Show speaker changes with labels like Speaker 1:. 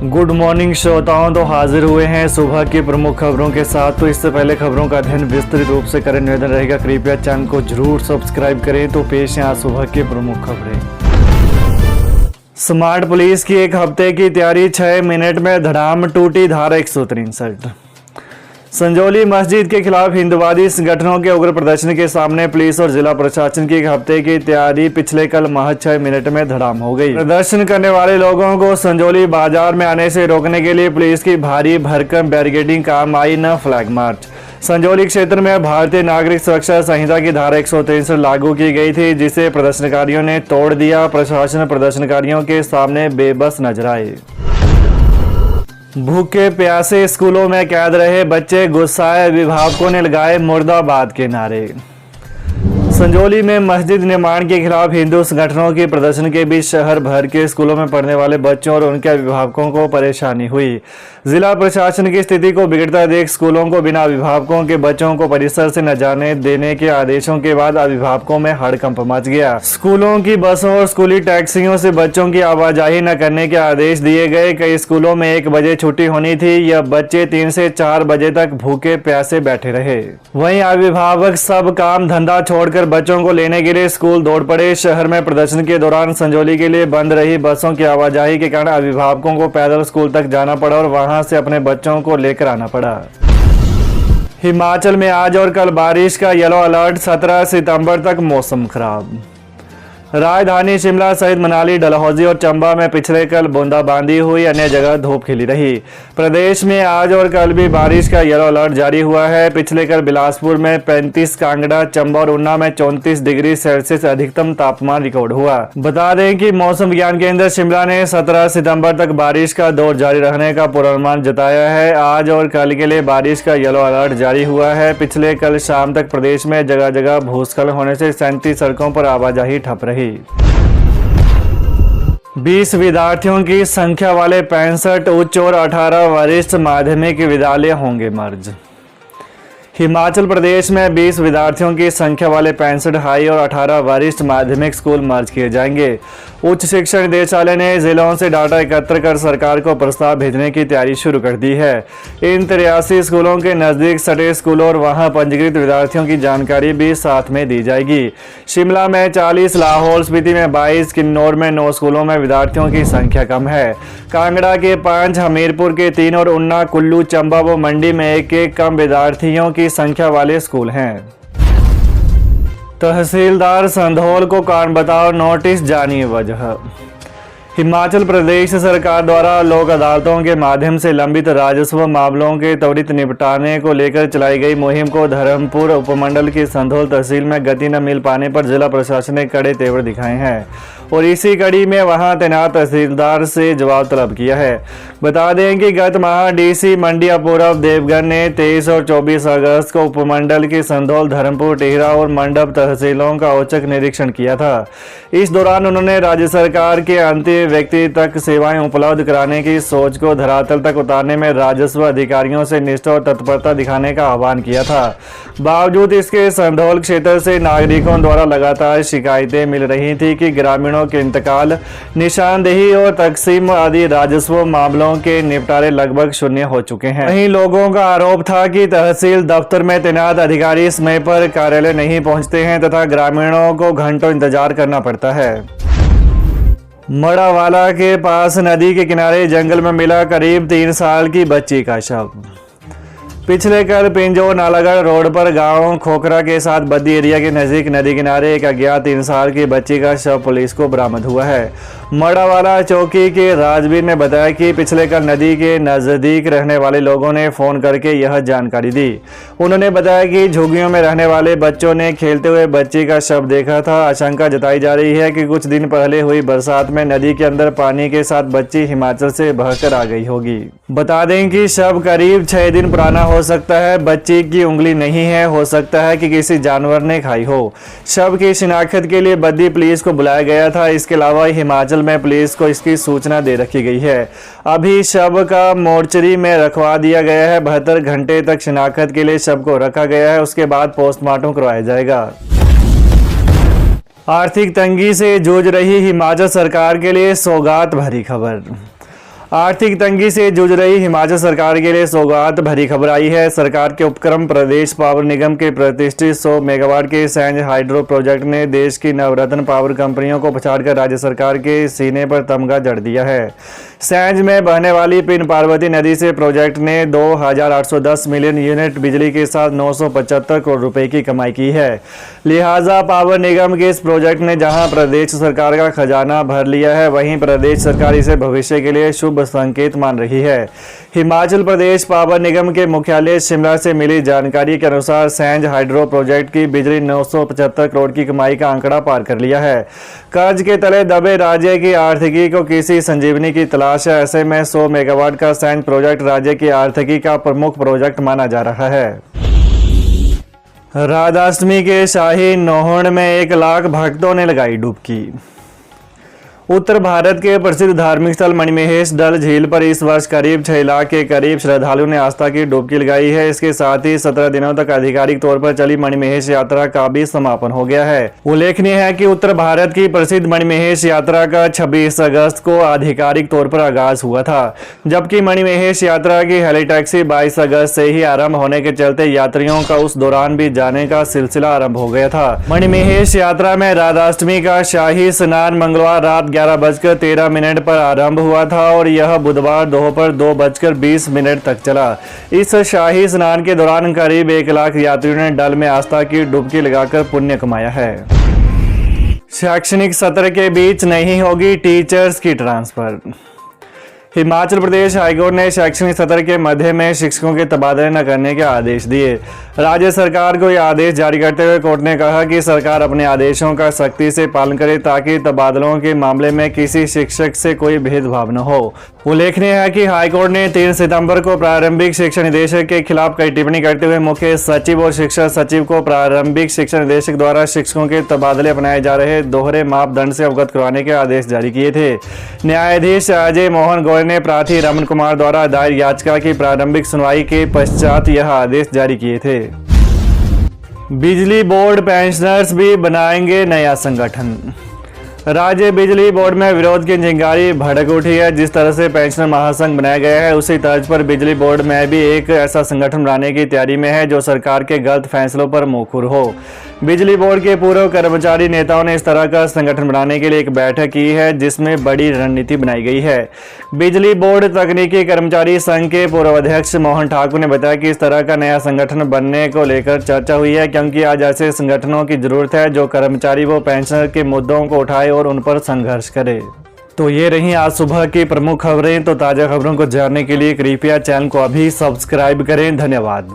Speaker 1: Good morning श्रोताओं, तो हाजिर हुए हैं सुबह की प्रमुख खबरों के साथ। तो इससे पहले खबरों का अध्ययन विस्तृत रूप से करें, निवेदन रहेगा कृपया चैनल को जरूर सब्सक्राइब करें। तो पेश है आज सुबह की प्रमुख खबरें। स्मार्ट पुलिस की एक हफ्ते की तैयारी, 6 मिनट में धड़ाम टूटी धारा 163। संजौली मस्जिद के खिलाफ हिंदुवादी संगठनों के उग्र प्रदर्शन के सामने पुलिस और जिला प्रशासन की एक हफ्ते की तैयारी पिछले कल महज 6 मिनट में धड़ाम हो गई। प्रदर्शन करने वाले लोगों को संजौली बाजार में आने से रोकने के लिए पुलिस की भारी भरकम बैरिकेडिंग काम आई, न फ्लैग मार्च। संजौली क्षेत्र में भारतीय नागरिक सुरक्षा संहिता की धारा 163 लागू की गई थी, जिसे प्रदर्शनकारियों ने तोड़ दिया। प्रशासन प्रदर्शनकारियों के सामने बेबस नजर आए। भूखे प्यासे स्कूलों में कैद रहे बच्चे, गुस्साए अभिभावकों ने लगाए मुर्दाबाद के नारे। संजौली में मस्जिद निर्माण के खिलाफ हिंदू संगठनों के प्रदर्शन के बीच शहर भर के स्कूलों में पढ़ने वाले बच्चों और उनके अभिभावकों को परेशानी हुई। जिला प्रशासन की स्थिति को बिगड़ता देख स्कूलों को बिना अभिभावकों के बच्चों को परिसर से न जाने देने के आदेशों के बाद अभिभावकों में हड़कंप मच गया। स्कूलों की बसों और स्कूली टैक्सियों से बच्चों की आवाजाही न करने के आदेश दिए गए। कई स्कूलों में 1 बजे छुट्टी होनी थी, यह बच्चे 3 से 4 बजे तक भूखे प्यासे बैठे रहे। वहीं अभिभावक सब काम धंधा छोड़कर बच्चों को लेने के लिए स्कूल दौड़ पड़े। शहर में प्रदर्शन के दौरान संजौली के लिए बंद रही बसों की आवाजाही के कारण अभिभावकों को पैदल स्कूल तक जाना पड़ा और वहां से अपने बच्चों को लेकर आना पड़ा। हिमाचल में आज और कल बारिश का येलो अलर्ट, 17 सितंबर तक मौसम खराब। राजधानी शिमला सहित मनाली, डलहौजी और चंबा में पिछले कल बूंदाबांदी हुई, अन्य जगह धूप खिली रही। प्रदेश में आज और कल भी बारिश का येलो अलर्ट जारी हुआ है। पिछले कल बिलासपुर में 35, कांगड़ा, चंबा और ऊना में 34 डिग्री सेल्सियस अधिकतम तापमान रिकॉर्ड हुआ। बता दें कि मौसम विज्ञान केंद्र शिमला ने 17 सितंबर तक बारिश का दौर जारी रहने का पूर्वानुमान जताया है। आज और कल के लिए बारिश का येलो अलर्ट जारी हुआ है। पिछले कल शाम तक प्रदेश में जगह जगह भूस्खलन होने से 37 सड़कों पर आवाजाही ठप रही। 20 विद्यार्थियों की संख्या वाले 65 उच्च और 18 वरिष्ठ माध्यमिक विद्यालय होंगे मर्ज। हिमाचल प्रदेश में 20 विद्यार्थियों की संख्या वाले 65 हाई और 18 वरिष्ठ माध्यमिक स्कूल मर्ज किए जाएंगे। उच्च शिक्षा निदेशालय ने जिलों से डाटा एकत्र कर सरकार को प्रस्ताव भेजने की तैयारी शुरू कर दी है। इन 83 स्कूलों के नजदीक सटे स्कूलों और वहां पंजीकृत विद्यार्थियों की जानकारी भी साथ में दी जाएगी। शिमला में 40, लाहौल स्पीति में 22, किन्नौर में 9 स्कूलों में विद्यार्थियों की संख्या कम है। कांगड़ा के 5, हमीरपुर के 3 और ऊना, कुल्लू, चंबा व मंडी में 1-1 कम विद्यार्थियों की संख्या वाले स्कूल हैं। तहसीलदार संधौल को कारण बताओ नोटिस, जानिए वजह। हिमाचल प्रदेश सरकार द्वारा लोक अदालतों के माध्यम से लंबित राजस्व मामलों के त्वरित निपटाने को लेकर चलाई गई मुहिम को धर्मपुर उपमंडल की संधौल तहसील में गति न मिल पाने पर जिला प्रशासन ने कड़े तेवर दिखाए हैं और इसी कड़ी में वहां तैनात तहसीलदार से जवाब तलब किया है। बता दें कि गत माह डीसी मंडी अपूर्व देवगन ने 23 और 24 अगस्त को उपमंडल की संधौल, धर्मपुर, टिहरा और मंडप तहसीलों का औचक निरीक्षण किया था। इस दौरान उन्होंने राज्य सरकार के अंतिम व्यक्ति तक सेवाएं उपलब्ध कराने की सोच को धरातल तक उतारने में राजस्व अधिकारियों से निष्ठा और तत्परता दिखाने का आह्वान किया था। बावजूद इसके संधौल क्षेत्र से नागरिकों द्वारा लगातार शिकायतें मिल रही थी कि ग्रामीणों के इंतकाल, निशानदेही और तकसीम आदि राजस्व मामलों के निपटारे लगभग शून्य हो चुके हैं। वहीं लोगों का आरोप था कि तहसील दफ्तर में तैनात अधिकारी समय पर कार्यालय नहीं पहुंचते हैं तथा ग्रामीणों को घंटों इंतजार करना पड़ता है। मड़ावाला के पास नदी के किनारे जंगल में मिला करीब 3 साल की बच्ची का शव। पिछले कल पिंजौर नालागढ़ रोड पर गांव खोखरा के साथ बद्दी एरिया के नजदीक नदी किनारे एक अज्ञात 3 साल की बच्ची का शव पुलिस को बरामद हुआ है। मड़ावाला चौकी के राजवीर ने बताया कि पिछले कल नदी के नजदीक रहने वाले लोगों ने फोन करके यह जानकारी दी। उन्होंने बताया कि झुग्गियों में रहने वाले बच्चों ने खेलते हुए बच्ची का शव देखा था। आशंका जताई जा रही है कि कुछ दिन पहले हुई बरसात में नदी के अंदर पानी के साथ बच्ची हिमाचल से बहकर आ गई होगी। बता दें कि शव करीब 6 दिन पुराना हो सकता है। बच्ची की उंगली नहीं है, हो सकता है कि किसी जानवर ने खाई हो। शव की शिनाख्त के लिए बद्दी पुलिस को बुलाया गया था। इसके अलावा हिमाचल में पुलिस को इसकी सूचना दे रखी गई है। अभी शव का मोर्चरी में रखवा दिया गया है। 72 घंटे तक शिनाख्त के लिए शव को रखा गया है, उसके बाद पोस्टमार्टम करवाया जाएगा। आर्थिक तंगी से जूझ रही हिमाचल सरकार के लिए सौगात भरी खबर। आर्थिक तंगी से जूझ रही हिमाचल सरकार के लिए सौगात भरी खबर आई है। सरकार के उपक्रम प्रदेश पावर निगम के प्रतिष्ठित 100 मेगावाट के सैंज हाइड्रो प्रोजेक्ट ने देश की नवरत्न पावर कंपनियों को पछाड़कर राज्य सरकार के सीने पर तमगा जड़ दिया है। सैंज में बहने वाली पिन पार्वती नदी से प्रोजेक्ट ने 2,810 मिलियन यूनिट बिजली के साथ 975 करोड़ रुपए की कमाई की है। लिहाजा पावर निगम के इस प्रोजेक्ट ने जहां प्रदेश सरकार का खजाना भर लिया है, वहीं प्रदेश सरकार इसे भविष्य के लिए शुभ संकेत मान रही है। हिमाचल प्रदेश पावर निगम के मुख्यालय शिमला से मिली जानकारी के अनुसार सैंज हाइड्रो प्रोजेक्ट की बिजली 975 करोड़ की कमाई का आंकड़ा पार कर लिया है। कर्ज के तले दबे राज्य की आर्थिकी को किसी संजीवनी की तलाश है। ऐसे में 100 मेगावाट का सैंज प्रोजेक्ट राज्य की आर्थिकी का प्रमुख प्रोजेक्ट माना जा रहा है। राधाष्टमी के शाही नौहण में 1 लाख भक्तों ने लगाई डुबकी। उत्तर भारत के प्रसिद्ध धार्मिक स्थल मणिमहेश डल झील पर इस वर्ष करीब 6 लाख के करीब श्रद्धालुओं ने आस्था की डुबकी लगाई है। इसके साथ ही 17 दिनों तक आधिकारिक तौर पर चली मणिमहेश यात्रा का भी समापन हो गया है। उल्लेखनीय है कि उत्तर भारत की प्रसिद्ध मणिमहेश यात्रा का 26 अगस्त को आधिकारिक तौर पर आगाज हुआ था, जबकि मणिमहेश यात्रा की हेली टैक्सी 22 अगस्त से ही आरंभ होने के चलते यात्रियों का उस दौरान भी जाने का सिलसिला आरंभ हो गया था। मणिमहेश यात्रा में राधाष्टमी का शाही स्नान मंगलवार रात 11:13 पर आरंभ हुआ था और यह बुधवार दोपहर 2:20 तक चला। इस शाही स्नान के दौरान करीब 1 लाख यात्रियों ने डल में आस्था की डुबकी लगाकर पुण्य कमाया है। शैक्षणिक सत्र के बीच नहीं होगी टीचर्स की ट्रांसफर। हिमाचल प्रदेश हाईकोर्ट ने शैक्षणिक सत्र के मध्य में शिक्षकों के तबादले न करने के आदेश दिए। राज्य सरकार को यह आदेश जारी करते हुए कोर्ट ने कहा कि सरकार अपने आदेशों का सख्ती से पालन करे ताकि तबादलों के मामले में किसी शिक्षक से कोई भेदभाव न हो। उल्लेखनीय है कि हाईकोर्ट ने 3 सितंबर को प्रारंभिक शिक्षा निदेशक के खिलाफ कई टिप्पणी करते हुए मुख्य सचिव और शिक्षा सचिव को प्रारंभिक शिक्षा निदेशक द्वारा शिक्षकों के तबादले अपनाए जा रहे दोहरे मापदंड से अवगत करवाने के आदेश जारी किए थे। न्यायाधीश अजय मोहन गोयल ने प्रार्थी रमन कुमार द्वारा दायर याचिका की प्रारंभिक सुनवाई के पश्चात यह आदेश जारी किए थे। बिजली बोर्ड पेंशनर्स भी बनाएंगे नया संगठन। राज्य बिजली बोर्ड में विरोध की चिंगारी भड़क उठी है। जिस तरह से पेंशनर महासंघ बनाया गया है, उसी तर्ज पर बिजली बोर्ड में भी एक ऐसा संगठन बनाने की तैयारी में है जो सरकार के गलत फैसलों पर मुखर हो। बिजली बोर्ड के पूर्व कर्मचारी नेताओं ने इस तरह का संगठन बनाने के लिए एक बैठक की है, जिसमें बड़ी रणनीति बनाई गई है। बिजली बोर्ड तकनीकी कर्मचारी संघ के पूर्व अध्यक्ष मोहन ठाकुर ने बताया कि इस तरह का नया संगठन बनने को लेकर चर्चा हुई है, क्योंकि आज ऐसे संगठनों की जरूरत है जो कर्मचारी व पेंशनर के मुद्दों को उठाए और उन पर संघर्ष करे। तो ये रही आज सुबह की प्रमुख खबरें। तो ताज़ा खबरों को जानने के लिए कृपया चैनल को अभी सब्सक्राइब करें। धन्यवाद।